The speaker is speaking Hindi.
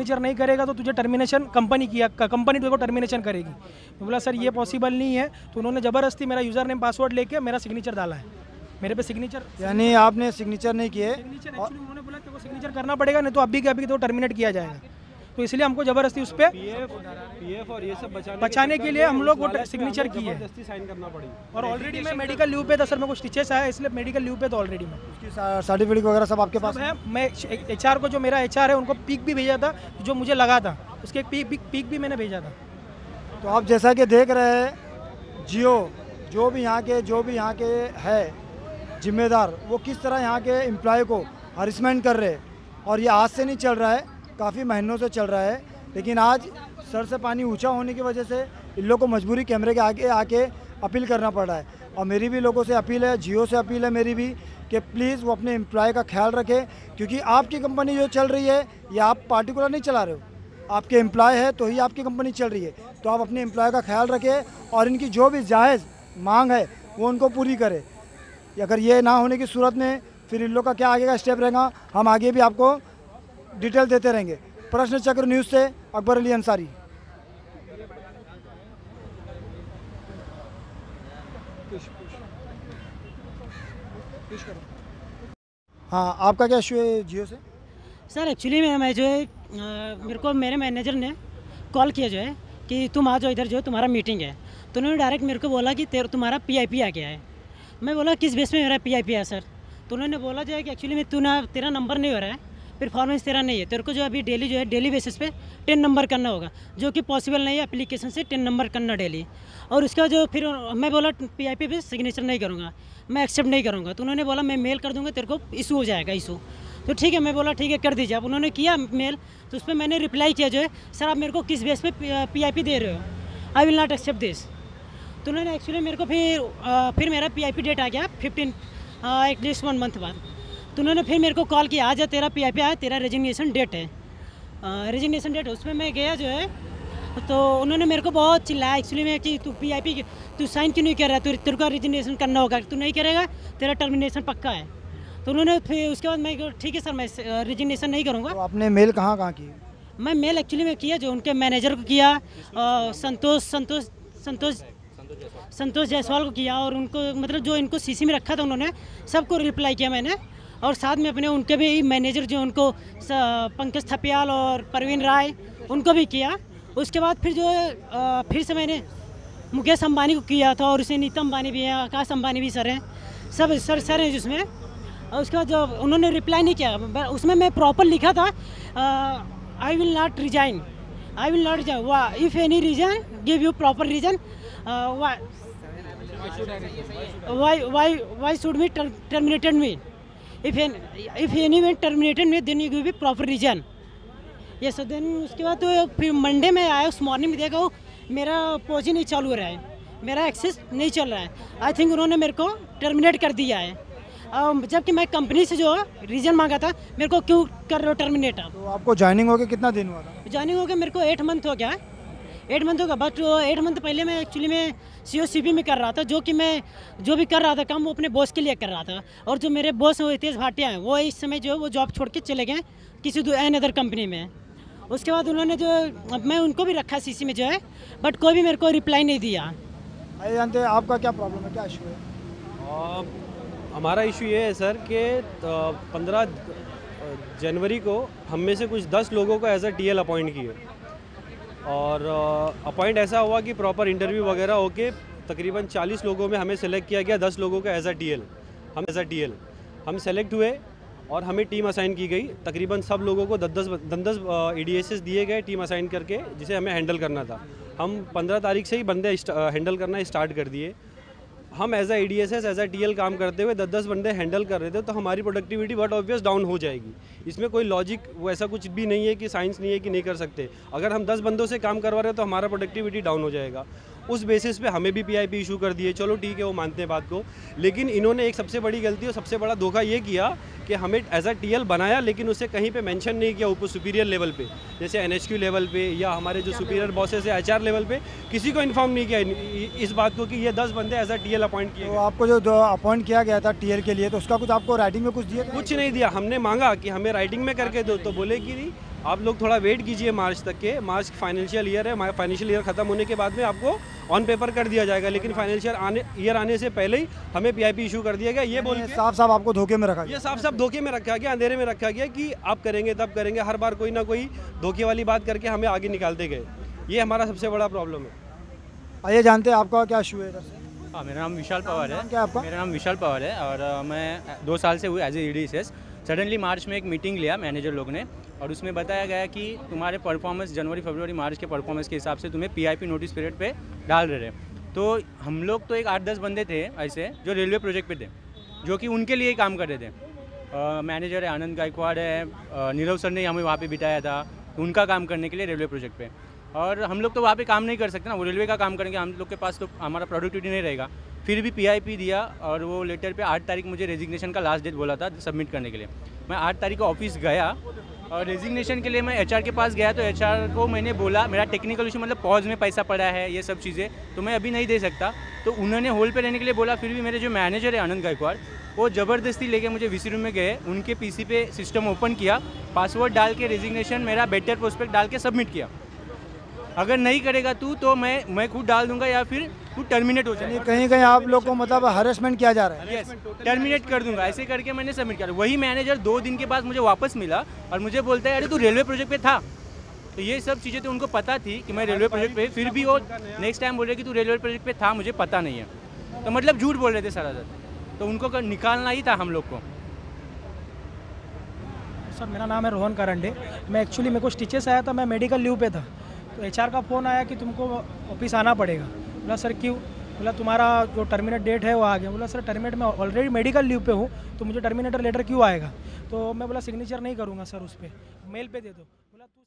सिग्नेचर नहीं करेगा तो तुझे टर्मिनेशन कंपनी तेरे को टर्मिनेशन करेगी। मैं बोला सर ये पॉसिबल नहीं है। तो उन्होंने ज़बरदस्ती मेरा यूज़र नेम पासवर्ड लेके मेरा सिग्नेचर डाला है, मेरे पे सिग्नेचर। यानी आपने सिग्नेचर नहीं किए? सिग्नेचर एक्चुअली उन्होंने बोला तेरे को सिग्नेचर करना पड़ेगा, नहीं तो अभी के अभी तो टर्मिनेट किया जाएगा। तो इसलिए हमको ज़बरदस्ती उस पर पीएफ और ये सब बचाने के लिए हम लोग वो सिग्नेचर की है। साइन करना पड़ेगी। और ऑलरेडी मैं मेडिकल लीव पे था सर, मेरे को स्टिचेस आया इसलिए मेडिकल लीव पे तो ऑलरेडी मैं। उसकी सर्टिफिकेट वगैरह सब आपके पास है? मैं HR को, जो मेरा HR है, उनको पिक भी भेजा था जो मुझे लगा था, उसके पिक भी मैंने भेजा था। तो आप जैसा कि देख रहे हैं जियो जो भी यहाँ के है जिम्मेदार, वो किस तरह यहाँ के एम्प्लॉय को हरिसमेंट कर रहे हैं। और ये आज से नहीं चल रहा है, काफ़ी महीनों से चल रहा है, लेकिन आज सर से पानी ऊंचा होने की वजह से इन लोगों को मजबूरी कैमरे के आगे आके अपील करना पड़ रहा है। और मेरी भी लोगों से अपील है, जियो से अपील है मेरी भी, कि प्लीज़ वो अपने एम्प्लॉय का ख्याल रखें, क्योंकि आपकी कंपनी जो चल रही है ये आप पार्टिकुलर नहीं चला रहे हो, आपके एम्प्लॉय है तो ही आपकी कंपनी चल रही है। तो आप अपने एम्प्लॉय का ख्याल रखें और इनकी जो भी जायज़ मांग है वो उनको पूरी करें। अगर ये ना होने की सूरत में फिर इन लोग का क्या आगे का स्टेप रहेगा, हम आगे भी आपको डिटेल देते रहेंगे। प्रश्न चक्र न्यूज़ से अकबर अली अंसारी। हाँ, आपका क्या इशू है जियो से? सर एक्चुअली मैं जो है मेरे को मेरे मैनेजर ने कॉल किया जो है कि तुम आ जाओ इधर, जो है तुम्हारा मीटिंग है। तो उन्होंने डायरेक्ट मेरे को बोला कि तुम्हारा PIP आ गया है। मैं बोला किस बेस में मेरा PIP है सर? तो उन्होंने बोला जो है कि एक्चुअली में तेरा नंबर नहीं हो रहा है, परफॉर्मेंस तेरा नहीं है, तेरे को जो अभी डेली बेसिस पे 10 नंबर करना होगा, जो कि पॉसिबल नहीं है एप्लीकेशन से 10 नंबर करना डेली। और उसका जो फिर मैं बोला PIP पे सिग्नेचर नहीं करूँगा, मैं एक्सेप्ट नहीं करूँगा। तो उन्होंने बोला मैं मेल कर दूँगा, तेरे को इशू हो जाएगा इशू। तो ठीक है, मैं बोला ठीक है कर दीजिए। अब उन्होंने किया मेल, तो उस पर मैंने रिप्लाई किया जो है सर आप मेरे को किस बेस पे PIP दे रहे हो, I will not accept this. तो उन्होंने एक्चुअली मेरे को फिर मेरा PIP डेट आ गया 15 एटलीस्ट 1 मंथ बाद। तो उन्होंने फिर मेरे को कॉल किया, आज तेरा PIP आया, तेरा रेजिग्नेशन डेट है, रेजिग्नेशन डेट। उसमें मैं गया जो है, तो उन्होंने मेरे को बहुत चिल्लाया एक्चुअली में कि तू PIP तू साइन क्यों नहीं कर रहा, तेरे को रेजिग्नेशन करना होगा, तू नहीं करेगा तेरा टर्मिनेशन पक्का है। तो उन्होंने फिर उसके बाद मैं ठीक है सर मैं रेजिग्नेशन नहीं करूँगा। तो आपने मेल कहाँ की? मैं मेल एक्चुअली में किया जो उनके मैनेजर को किया, संतोष जायसवाल को किया, और उनको मतलब जो इनको CC में रखा था उन्होंने सबको रिप्लाई किया मैंने। और साथ में अपने उनके भी मैनेजर जो उनको पंकज थपियाल और परवीन राय उनको भी किया। उसके बाद फिर जो है फिर से मैंने मुकेश अंबानी को किया था, और उसमें नीता अंबानी भी है, आकाश अंबानी भी सर हैं, सब सर हैं जिसमें। और उसके बाद जो उन्होंने रिप्लाई नहीं किया, उसमें मैं प्रॉपर लिखा था I will not resign, I will not resign, if any reason give you proper reason, why should me terminated me, if anyone terminated me then you give proper reason. ये सर देन उसके बाद तो फिर मंडे में आया, उस मॉर्निंग में देखा मेरा पोजी नहीं चालू हो रहा है, मेरा एक्सेस नहीं चल रहा है। आई थिंक उन्होंने मेरे को टर्मिनेट कर दिया है, जबकि मैं कंपनी से जो रीजन मांगा था, मेरे को क्यों कर रहे हो टर्मिनेट। तो आपको ज्वाइनिंग हो गया कितना दिन हुआ था? ज्वाइनिंग हो गया मेरे को 8 मंथ हो गया, 8 मंथ होगा। बट 8 मंथ पहले मैं एक्चुअली में COCB में कर रहा था, जो कि मैं जो भी कर रहा था काम वो अपने बॉस के लिए कर रहा था। और जो मेरे बॉस हैं वो हितेश भाटिया हैं, वो इस समय जो है वो जॉब छोड़ के चले गए किसी अदर कंपनी में। उसके बाद उन्होंने जो मैं उनको भी रखा CC में जो है, बट कोई भी मेरे को रिप्लाई नहीं दिया। आइए जानते हैं आपका क्या प्रॉब्लम है, क्या इशू है? हमारा इशू ये है सर कि 15 जनवरी को हम में से कुछ 10 लोगों को एज अ TL अपॉइंट किए, और अपॉइंट ऐसा हुआ कि प्रॉपर इंटरव्यू वगैरह होके तकरीबन 40 लोगों में हमें सेलेक्ट किया गया, 10 लोगों को एज अ TL। हम सेलेक्ट हुए और हमें टीम असाइन की गई। तकरीबन सब लोगों को 10 EDSs दिए गए टीम असाइन करके, जिसे हमें हैंडल करना था। हम 15 तारीख से ही बंदे हैंडल करना स्टार्ट कर दिए। हम as a EDSs as a TL काम करते हुए 10 बंदे हैंडल कर रहे थे, तो हमारी प्रोडक्टिविटी बट ऑब्वियस डाउन हो जाएगी। इसमें कोई लॉजिक वो ऐसा कुछ भी नहीं है कि साइंस नहीं है कि नहीं कर सकते। अगर हम 10 बंदों से काम करवा रहे हैं तो हमारा प्रोडक्टिविटी डाउन हो जाएगा। उस बेसिस पे हमें भी PIP इशू कर दिए। चलो ठीक है, वो मानते हैं बात को, लेकिन इन्होंने एक सबसे बड़ी गलती और सबसे बड़ा धोखा ये किया कि हमें एज अ TL बनाया, लेकिन उसे कहीं पे मेंशन नहीं किया ऊपर सुपीरियर लेवल पे, जैसे NHQ लेवल पे या हमारे जो सुपीरियर बॉसेस है HR लेवल पे, किसी को इन्फॉर्म नहीं किया इस बात को कि ये 10 बंदे एज अ TL अपॉइंट किए। तो आपको जो अपॉइंट किया गया था TL के लिए, तो उसका कुछ आपको राइटिंग में कुछ दिया? कुछ नहीं दिया। हमने मांगा कि हमें राइटिंग में करके दो, तो बोले कि आप लोग थोड़ा वेट कीजिए मार्च तक के, मार्च फाइनेंशियल ईयर है, फाइनेंशियल ईयर ख़त्म होने के बाद में आपको ऑन पेपर कर दिया जाएगा, लेकिन फाइनेंशियल ईयर आने से पहले ही हमें पीआईपी इशू कर दिया गया। ये बोल के साफ साफ आपको धोखे में रखा ये गया। साफ साफ धोखे में रखा गया, अंधेरे में रखा गया कि आप करेंगे तब करेंगे, हर बार कोई ना कोई धोखे वाली बात करके हमें आगे निकालते गए। ये हमारा सबसे बड़ा प्रॉब्लम है। आइए जानते हैं आपका क्या इशू है इधर से। हाँ, मेरा नाम विशाल पवार है। नाम क्या है आपका? मेरा नाम विशाल पवार है और मैं 2 साल से हुई एज ए EDSS। सडनली मार्च में एक मीटिंग लिया मैनेजर लोग ने और उसमें बताया गया कि तुम्हारे परफॉर्मेंस जनवरी फरवरी मार्च के परफॉर्मेंस के हिसाब से तुम्हें PIP नोटिस पीरियड पे डाल रहे। तो हम लोग तो एक 8-10 बंदे थे ऐसे जो रेलवे प्रोजेक्ट पे थे, जो कि उनके लिए ही काम कर रहे थे। मैनेजर है आनंद गायकवाड़ है, नीरव सर ने हमें वहाँ पे बिठाया था उनका काम करने के लिए रेलवे प्रोजेक्ट पे। और हम लोग तो वहाँ पे काम नहीं कर सकते ना, वो रेलवे का काम करेंगे, हम लोग के पास तो हमारा प्रोडक्टिविटी नहीं रहेगा। फिर भी PIP दिया और वो लेटर पे 8 तारीख मुझे रेजिग्नेशन का लास्ट डेट बोला था सबमिट करने के लिए। मैं 8 तारीख को ऑफिस गया और रेजिग्नेशन के लिए मैं HR के पास गया, तो HR को मैंने बोला मेरा टेक्निकल इशू मतलब पॉज में पैसा पड़ा है, ये सब चीज़ें तो मैं अभी नहीं दे सकता। तो उन्होंने होल्ड पे रहने के लिए बोला। फिर भी मेरे जो मैनेजर है आनंद गायकवाड़, वो ज़बरदस्ती लेके मुझे VC रूम में गए, उनके PC पे सिस्टम ओपन किया, पासवर्ड डाल के रेजिग्नेशन मेरा बेटर प्रोस्पेक्ट डाल के सबमिट किया। अगर नहीं करेगा तू तो मैं खुद डाल दूंगा या फिर तू टर्मिनेट हो जाएगा। कहीं कहीं आप लोग को मतलब हरेसमेंट किया जा रहा है। यस, टर्मिनेट कर दूंगा, ऐसे करके मैंने सबमिट किया। वही मैनेजर 2 दिन के बाद मुझे वापस मिला और मुझे बोलता है अरे तू रेलवे प्रोजेक्ट पे था। तो ये सब चीज़ें तो उनको पता थी कि मैं रेलवे प्रोजेक्ट पे, फिर भी वो नेक्स्ट टाइम बोल रहे कि तू रेलवे प्रोजेक्ट पे था, मुझे पता नहीं है। तो मतलब झूठ बोल रहे थे सरासर, तो उनको निकालना ही था हम लोग को। सर मेरा नाम है रोहन करंडे। मैं एक्चुअली मेरे को स्टिचेस आया था, मैं मेडिकल लीव पे था, तो HR का फ़ोन आया कि तुमको ऑफिस आना पड़ेगा। बोला सर क्यों? बोला तुम्हारा जो टर्मिनेट डेट है वो आ गया। बोला सर टर्मिनेट मैं ऑलरेडी मेडिकल लीव पे हूँ, तो मुझे टर्मिनेटर लेटर क्यों आएगा? तो मैं बोला सिग्नेचर नहीं करूँगा सर, उस पर मेल पे दे दो। बोला तू